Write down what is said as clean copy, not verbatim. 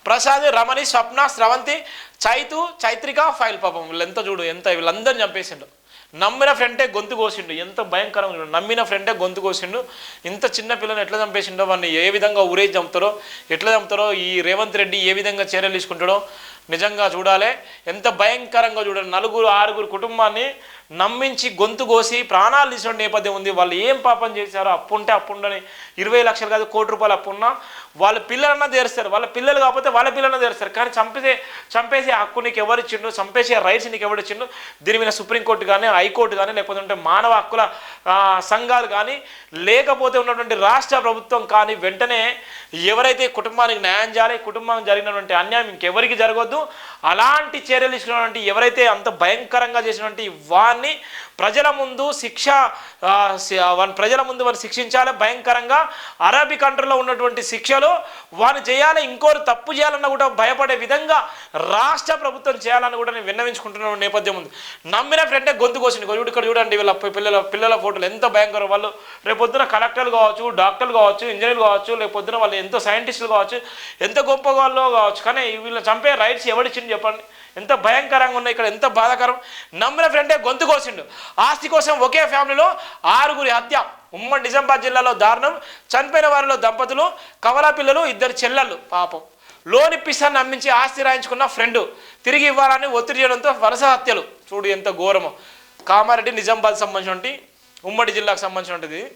ప్రసాద్, రమణి, స్వప్న, స్రవంతి, Chaitu, Chaitrika, file. పాపం వీళ్ళెంత చూడు, ఎంత వీళ్ళందరిని చంపేసిండు. నమ్మిన ఫ్రెండే గొంతు కోసిండు. ఎంత భయంకరంగా నమ్మిన ఫ్రెండే గొంతు కోసిండు. ఇంత చిన్న పిల్లని ఎట్లా చంపేసిండో, వాడిని ఏ విధంగా ఊరేసి చంపుతారో, ఎట్లా చంపుతారో, ఈ రేవంత్ రెడ్డి ఏ విధంగా చర్యలు తీసుకుంటాడో నిజంగా చూడాలి. ఎంత భయంకరంగా చూడాలి. 4-6 కుటుంబాన్ని నమ్మించి గొంతు కోసి ప్రాణాలు తీసిన నేపథ్యం ఉంది. వాళ్ళు ఏం పాపం చేశారో, అప్పుంటే అప్పుండని 20 లక్షలు కాదు, ₹1 కోటి అప్పున్నా వాళ్ళ పిల్లలన్నా తీరుస్తారు. వాళ్ళ పిల్లలు కాకపోతే వాళ్ళ పిల్లలన్నా తీరుస్తారు. కానీ చంపేసే హక్కు నీకు ఎవరిచ్చిండు, చంపేసే రైట్స్ నీకు ఎవరిచ్చిండు? దీని మీద సుప్రీంకోర్టు కానీ, హైకోర్టు కానీ, లేకపోతే మానవ హక్కుల సంఘాలు కానీ, లేకపోతే ఉన్నటువంటి రాష్ట్ర ప్రభుత్వం కానీ వెంటనే ఎవరైతే కుటుంబానికి న్యాయం చేయాలి, కుటుంబానికి జరిగినటువంటి అన్యాయం ఇంకెవరికి జరగొద్దు, అలాంటి చర్యలు ఇచ్చినటువంటి ఎవరైతే అంత భయంకరంగా చేసినటువంటి వారిని ప్రజల ముందు వారిని శిక్షించాలి. భయంకరంగా అరబీ కంట్రీలో ఉన్నటువంటి శిక్షలు వారిని చేయాలి. ఇంకోరు తప్పు చేయాలన్నా కూడా భయపడే విధంగా రాష్ట్ర ప్రభుత్వం చేయాలని కూడా నేను విన్నవించుకుంటున్న నేపథ్యం ఉంది. నమ్మిన ఫ్రెండే గొంతు కోసింది. ఇక్కడ చూడండి, వీళ్ళ పిల్లల ఫోటోలు ఎంత భయంకరం. వాళ్ళు రేపొద్దున కలెక్టర్లు కావచ్చు, డాక్టర్లు కావచ్చు, ఇంజనీర్లు కావచ్చు, రేపొద్దున వాళ్ళు ఎంతో సైంటిస్టులు కావచ్చు, ఎంత గొప్ప వాళ్ళు కావచ్చు. కానీ వీళ్ళు చంపే రైట్స్ ఎవరిచ్చింది చెప్పండి? ఎంత భయంకరంగా ఉన్నాయి. ఇక్కడ ఎంత బాధాకరం. నమ్మిన ఫ్రెండే గొంతు కోసిండు. ఆస్తి కోసం ఒకే ఫ్యామిలీలో 6 హత్య. ఉమ్మడి నిజామాబాద్ జిల్లాలో దారుణం. చనిపోయిన వారిలో దంపతులు, కవల పిల్లలు, 2 చెల్లెళ్ళు. పాపం లోన్ ఇప్పిస్తాన్ని నమ్మించి ఆస్తి రాయించుకున్న ఫ్రెండు తిరిగి ఇవ్వాలని ఒత్తిడి చేయడంతో వరుస హత్యలు. చూడు ఎంత ఘోరమో. కామారెడ్డి నిజామాబాద్ సంబంధించినటువంటి ఉమ్మడి జిల్లాకు సంబంధించినటువంటిది.